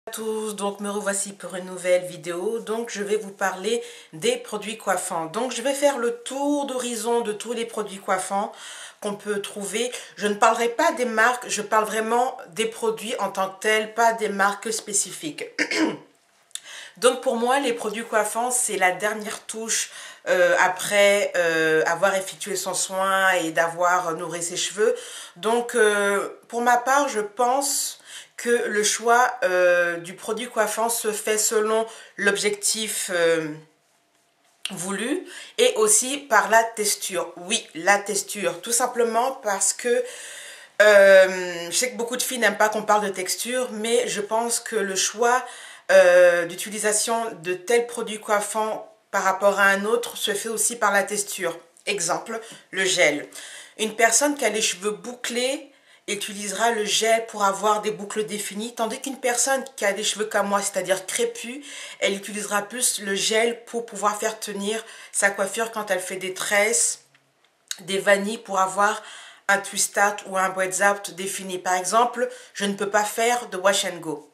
À tous, donc me revoici pour une nouvelle vidéo. Donc je vais vous parler des produits coiffants. Donc je vais faire le tour d'horizon de tous les produits coiffants qu'on peut trouver. Je ne parlerai pas des marques, je parle vraiment des produits en tant que tels, pas des marques spécifiques. Donc pour moi, les produits coiffants, c'est la dernière touche après avoir effectué son soin et d'avoir nourri ses cheveux. Donc pour ma part, je pense que le choix du produit coiffant se fait selon l'objectif voulu et aussi par la texture. Oui, la texture, tout simplement parce que je sais que beaucoup de filles n'aiment pas qu'on parle de texture, mais je pense que le choix d'utilisation de tel produit coiffant par rapport à un autre se fait aussi par la texture. Exemple, le gel. Une personne qui a les cheveux bouclés utilisera le gel pour avoir des boucles définies, tandis qu'une personne qui a des cheveux comme moi, c'est-à-dire crépus, elle utilisera plus le gel pour pouvoir faire tenir sa coiffure quand elle fait des tresses, des vanilles pour avoir un twist out ou un braids out défini. Par exemple, je ne peux pas faire de wash and go.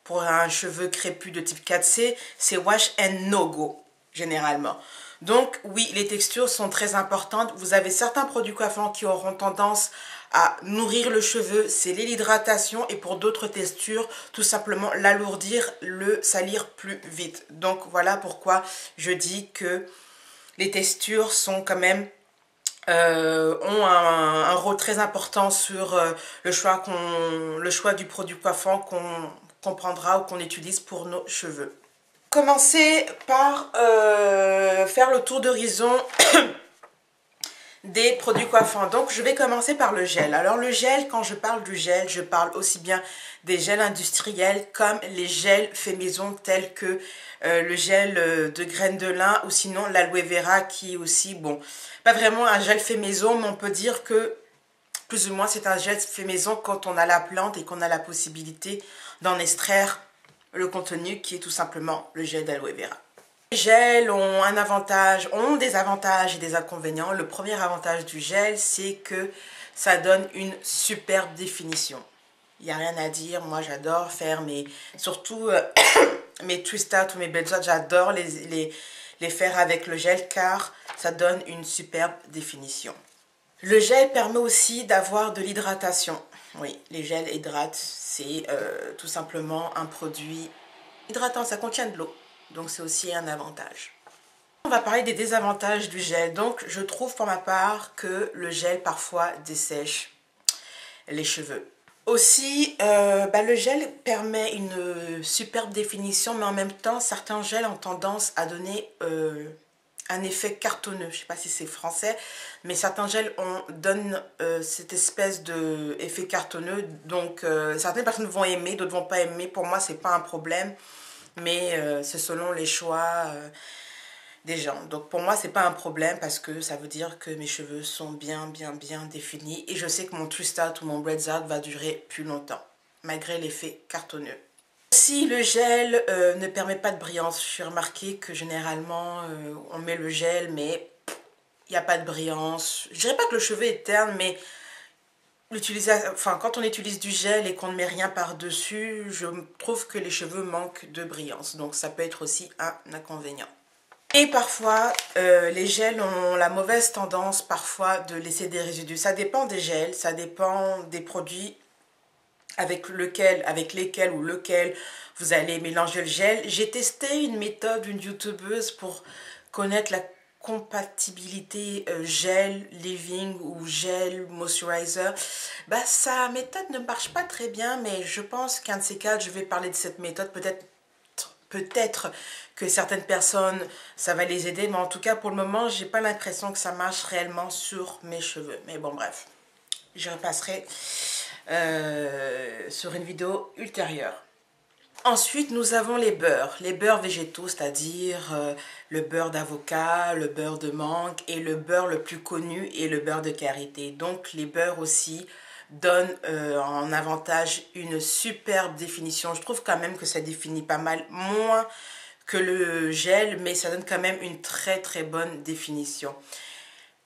Pour un cheveu crépus de type 4C, c'est wash and no go, généralement. Donc, oui, les textures sont très importantes. Vous avez certains produits coiffants qui auront tendance à nourrir le cheveu, c'est l'hydratation, et pour d'autres textures, tout simplement l'alourdir, le salir plus vite. Donc, voilà pourquoi je dis que les textures sont quand même ont un rôle très important sur le choix du produit coiffant qu'on prendra ou qu'on utilise pour nos cheveux. Commencer par faire le tour d'horizon des produits coiffants. Donc je vais commencer par le gel. Alors le gel, quand je parle du gel, je parle aussi bien des gels industriels comme les gels faits maison tels que le gel de graines de lin ou sinon l'aloe vera qui est aussi, bon, pas vraiment un gel fait maison, mais on peut dire que plus ou moins c'est un gel fait maison quand on a la plante et qu'on a la possibilité d'en extraire le contenu qui est tout simplement le gel d'aloe vera. Les gels ont des avantages et des inconvénients. Le premier avantage du gel, c'est que ça donne une superbe définition. Il n'y a rien à dire, moi j'adore faire surtout mes twist out ou mes bells out, j'adore les faire avec le gel car ça donne une superbe définition. Le gel permet aussi d'avoir de l'hydratation. Oui, les gels hydratent, c'est tout simplement un produit hydratant, ça contient de l'eau. Donc c'est aussi un avantage. On va parler des désavantages du gel. Donc je trouve pour ma part que le gel parfois dessèche les cheveux. Aussi, le gel permet une superbe définition, mais en même temps, certains gels ont tendance à donner un effet cartonneux. Je ne sais pas si c'est français, mais certains gels donnent cette espèce d'effet cartonneux. Donc, certaines personnes vont aimer, d'autres ne vont pas aimer. Pour moi, ce n'est pas un problème, mais c'est selon les choix des gens. Donc pour moi, c'est pas un problème parce que ça veut dire que mes cheveux sont bien définis et je sais que mon twist out ou mon braids out va durer plus longtemps, malgré l'effet cartonneux. Si le gel ne permet pas de brillance, j'ai remarqué que généralement on met le gel mais il n'y a pas de brillance. Je dirais pas que le cheveu est terne, mais quand on utilise du gel et qu'on ne met rien par-dessus, je trouve que les cheveux manquent de brillance. Donc ça peut être aussi un inconvénient. Et parfois, les gels ont la mauvaise tendance parfois de laisser des résidus. Ça dépend des gels, ça dépend des produits avec lesquels vous allez mélanger le gel. J'ai testé une méthode d'une youtubeuse pour connaître la compatibilité gel living ou gel moisturizer. Sa méthode ne marche pas très bien, mais je pense qu'un de ces quatre, je vais parler de cette méthode, peut-être que certaines personnes, ça va les aider, mais en tout cas, pour le moment, j'ai pas l'impression que ça marche réellement sur mes cheveux. Mais bon, bref, je repasserai sur une vidéo ultérieure. Ensuite, nous avons les beurres végétaux, c'est-à-dire le beurre d'avocat, le beurre de mangue et le beurre le plus connu est le beurre de karité. Donc, les beurres aussi donne en avantage une superbe définition. Je trouve quand même que ça définit pas mal moins que le gel, mais ça donne quand même une très bonne définition.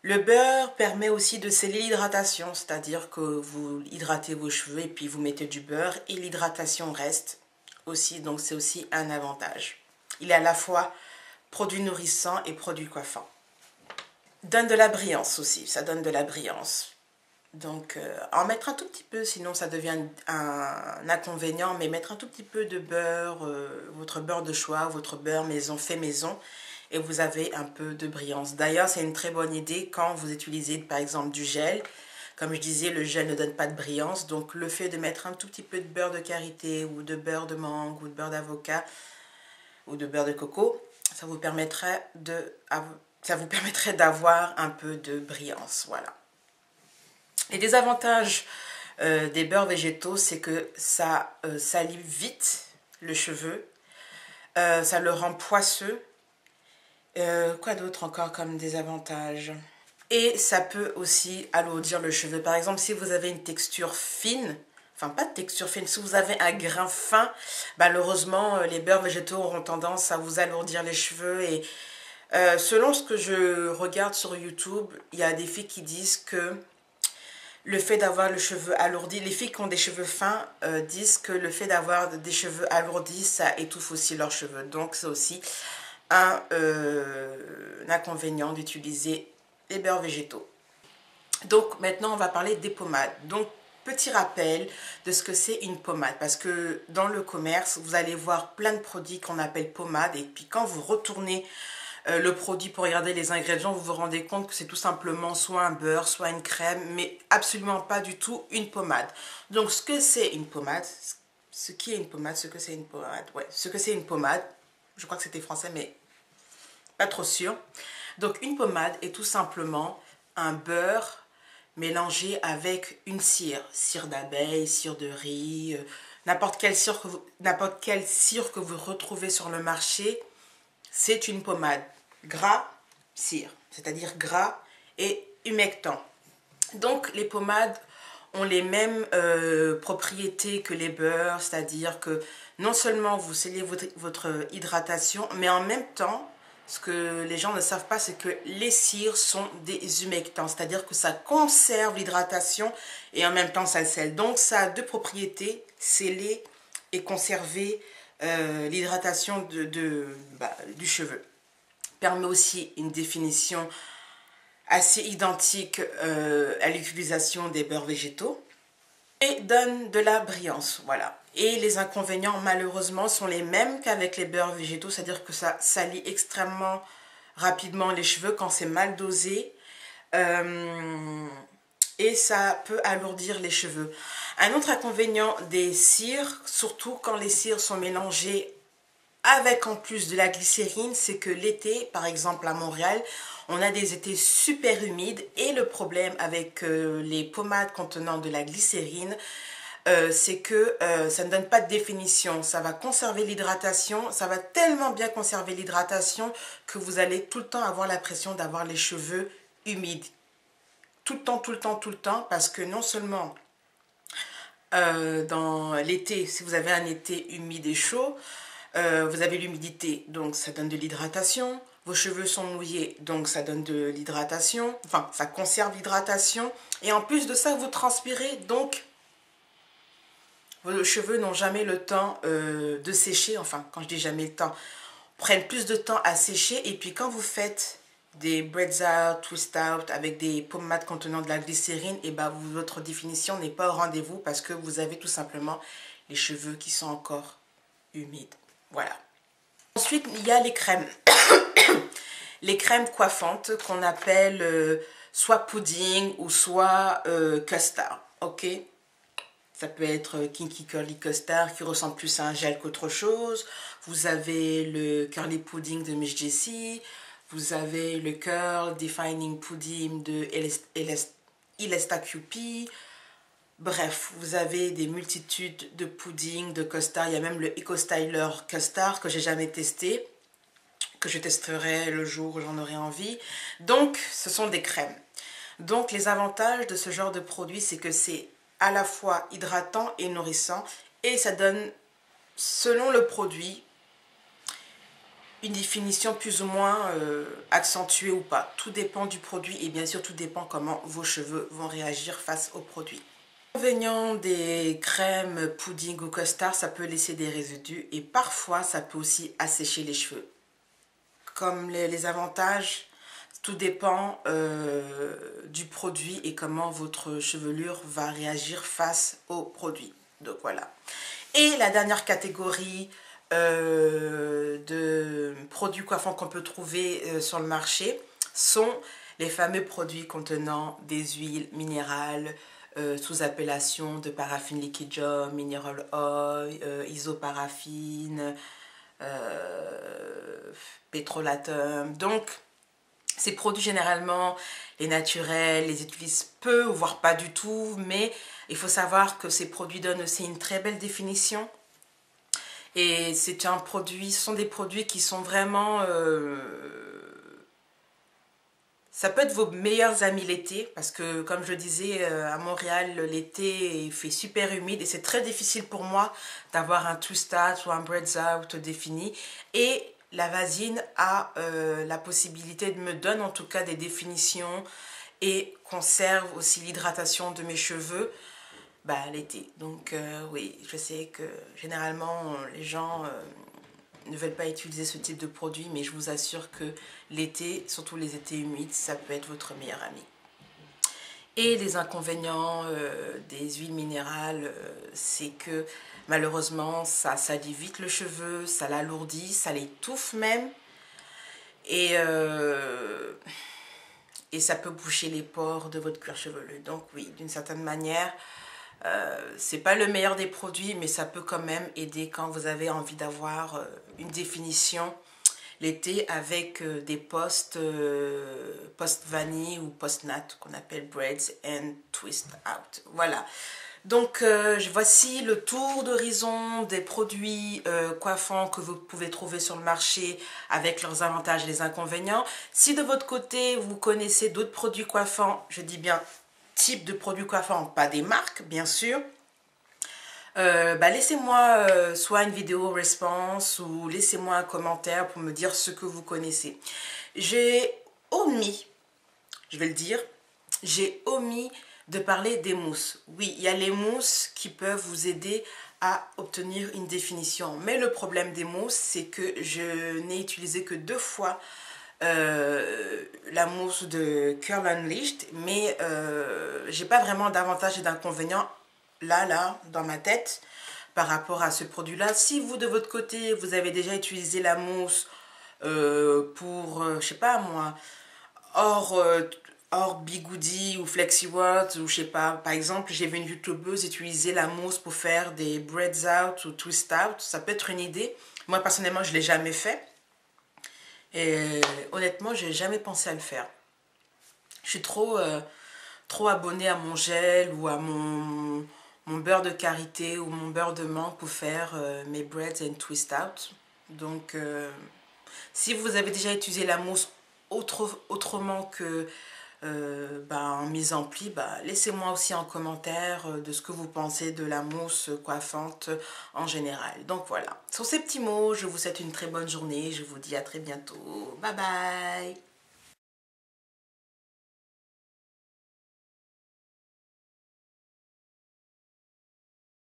Le beurre permet aussi de sceller l'hydratation, c'est-à-dire que vous hydratez vos cheveux et puis vous mettez du beurre et l'hydratation reste. aussi, donc c'est aussi un avantage. Il est à la fois produit nourrissant et produit coiffant. Donne de la brillance aussi, ça donne de la brillance. Donc en mettre un tout petit peu, sinon ça devient un inconvénient, mais mettre un tout petit peu de beurre, votre beurre de choix, votre beurre maison, fait maison, et vous avez un peu de brillance. D'ailleurs, c'est une très bonne idée quand vous utilisez par exemple du gel. Comme je disais, le gel ne donne pas de brillance, donc le fait de mettre un tout petit peu de beurre de karité ou de beurre de mangue ou de beurre d'avocat ou de beurre de coco, ça vous permettrait d'avoir un peu de brillance, voilà. Les désavantages des beurres végétaux, c'est que ça salit vite le cheveu, ça le rend poisseux. Quoi d'autre encore comme désavantage? Et ça peut aussi alourdir le cheveu. Par exemple, si vous avez une texture fine, enfin pas de texture fine, si vous avez un grain fin, malheureusement, les beurres végétaux auront tendance à vous alourdir les cheveux. Et selon ce que je regarde sur YouTube, il y a des filles qui disent que le fait d'avoir le cheveu alourdi, les filles qui ont des cheveux fins disent que le fait d'avoir des cheveux alourdis, ça étouffe aussi leurs cheveux. Donc c'est aussi un inconvénient d'utiliser les beurres végétaux. Donc maintenant on va parler des pommades. Donc petit rappel de ce que c'est une pommade, parce que dans le commerce vous allez voir plein de produits qu'on appelle pommades, et puis quand vous retournez le produit pour regarder les ingrédients, vous vous rendez compte que c'est tout simplement soit un beurre, soit une crème, mais absolument pas du tout une pommade. Donc ce que c'est une pommade, ce que c'est une pommade, ouais, ce que c'est une pommade, je crois que c'était français mais pas trop sûr. Donc une pommade est tout simplement un beurre mélangé avec une cire d'abeille, cire de riz, n'importe quelle cire que vous retrouvez sur le marché. C'est une pommade gras, cire, c'est-à-dire gras et humectant. Donc les pommades ont les mêmes propriétés que les beurres, c'est-à-dire que non seulement vous scellez votre hydratation, mais en même temps, ce que les gens ne savent pas, c'est que les cires sont des humectants, c'est-à-dire que ça conserve l'hydratation et en même temps ça le scelle. Donc ça a deux propriétés, sceller et conserver l'hydratation du cheveu. Permet aussi une définition assez identique à l'utilisation des beurres végétaux et donne de la brillance, voilà. Et les inconvénients malheureusement sont les mêmes qu'avec les beurres végétaux, c'est-à-dire que ça salit extrêmement rapidement les cheveux quand c'est mal dosé. Et ça peut alourdir les cheveux. Un autre inconvénient des cires, surtout quand les cires sont mélangées avec en plus de la glycérine, c'est que l'été, par exemple à Montréal, on a des étés super humides et le problème avec les pommades contenant de la glycérine, c'est que ça ne donne pas de définition. Ça va conserver l'hydratation, ça va tellement bien conserver l'hydratation que vous allez tout le temps avoir l'impression d'avoir les cheveux humides. Tout le temps, tout le temps, tout le temps, parce que non seulement dans l'été, si vous avez un été humide et chaud, vous avez l'humidité, donc ça donne de l'hydratation. Vos cheveux sont mouillés, donc ça donne de l'hydratation. Enfin, ça conserve l'hydratation. Et en plus de ça, vous transpirez, donc vos cheveux n'ont jamais le temps de sécher. Enfin, quand je dis jamais le temps, prennent plus de temps à sécher. Et puis quand vous faites des braids out, twist out avec des pommades contenant de la glycérine, et ben votre définition n'est pas au rendez-vous parce que vous avez tout simplement les cheveux qui sont encore humides. Voilà. Ensuite, il y a les crèmes. Les crèmes coiffantes qu'on appelle soit pudding ou soit custard. Ok? Ça peut être Kinky Curly Custard qui ressemble plus à un gel qu'autre chose. Vous avez le Curly Pudding de Miss Jessie. Vous avez le Curl Defining Pudding de Elesta QP. Bref, vous avez des multitudes de puddings, de custard. Il y a même le Eco Styler Custard que j'ai jamais testé, que je testerai le jour où j'en aurai envie. Donc, ce sont des crèmes. Donc, les avantages de ce genre de produit, c'est que c'est à la fois hydratant et nourrissant. Et ça donne, selon le produit, une définition plus ou moins accentuée ou pas. Tout dépend du produit et bien sûr tout dépend comment vos cheveux vont réagir face au produit. L'inconvénient des crèmes, pudding ou custard, ça peut laisser des résidus et parfois ça peut aussi assécher les cheveux. Comme les avantages, tout dépend du produit et comment votre chevelure va réagir face au produit. Donc voilà. Et la dernière catégorie de produits coiffants qu'on peut trouver sur le marché sont les fameux produits contenant des huiles minérales sous appellation de paraffine liquidium, mineral oil, isoparaffine, pétrolatum. Donc, ces produits, généralement, les naturels, les utilisent peu, voire pas du tout, mais il faut savoir que ces produits donnent aussi une très belle définition. Et ce sont des produits qui sont vraiment... ça peut être vos meilleurs amis l'été, parce que comme je disais, à Montréal, l'été il fait super humide et c'est très difficile pour moi d'avoir un twist out ou un braids out défini. Et la Vasine a la possibilité, me donne en tout cas des définitions et conserve aussi l'hydratation de mes cheveux l'été. Donc oui, je sais que généralement les gens ne veulent pas utiliser ce type de produit, mais je vous assure que l'été, surtout les étés humides, ça peut être votre meilleur ami. Et les inconvénients des huiles minérales, c'est que malheureusement, ça salit vite le cheveu, ça l'alourdit, ça l'étouffe même. Et ça peut boucher les pores de votre cuir chevelu. Donc oui, d'une certaine manière, c'est pas le meilleur des produits, mais ça peut quand même aider quand vous avez envie d'avoir une définition l'été avec des post vanille ou post nat qu'on appelle braids and twist out. Voilà. Donc voici le tour d'horizon des produits coiffants que vous pouvez trouver sur le marché avec leurs avantages et les inconvénients. Si de votre côté vous connaissez d'autres produits coiffants, je dis bien type de produits coiffants, pas des marques bien sûr, laissez-moi soit une vidéo response ou laissez-moi un commentaire pour me dire ce que vous connaissez. J'ai omis, je vais le dire, j'ai omis de parler des mousses. Oui, il y a les mousses qui peuvent vous aider à obtenir une définition. Mais le problème des mousses, c'est que je n'ai utilisé que 2 fois la mousse de Curl Unleashed, mais j'ai pas vraiment d'avantages et d'inconvénients là dans ma tête par rapport à ce produit là. Si vous de votre côté vous avez déjà utilisé la mousse pour je sais pas moi hors Bigoudi ou FlexiWords ou je sais pas, par exemple j'ai vu une youtubeuse utiliser la mousse pour faire des braids out ou twist out, ça peut être une idée. Moi personnellement je l'ai jamais fait et honnêtement j'ai jamais pensé à le faire. Je suis trop abonnée à mon gel ou à mon beurre de karité ou mon beurre de menthe pour faire mes braids and twist out. Donc si vous avez déjà utilisé la mousse autrement que en mise en pli, laissez-moi aussi en commentaire de ce que vous pensez de la mousse coiffante en général. Donc voilà, sur ces petits mots, je vous souhaite une très bonne journée, je vous dis à très bientôt, bye bye.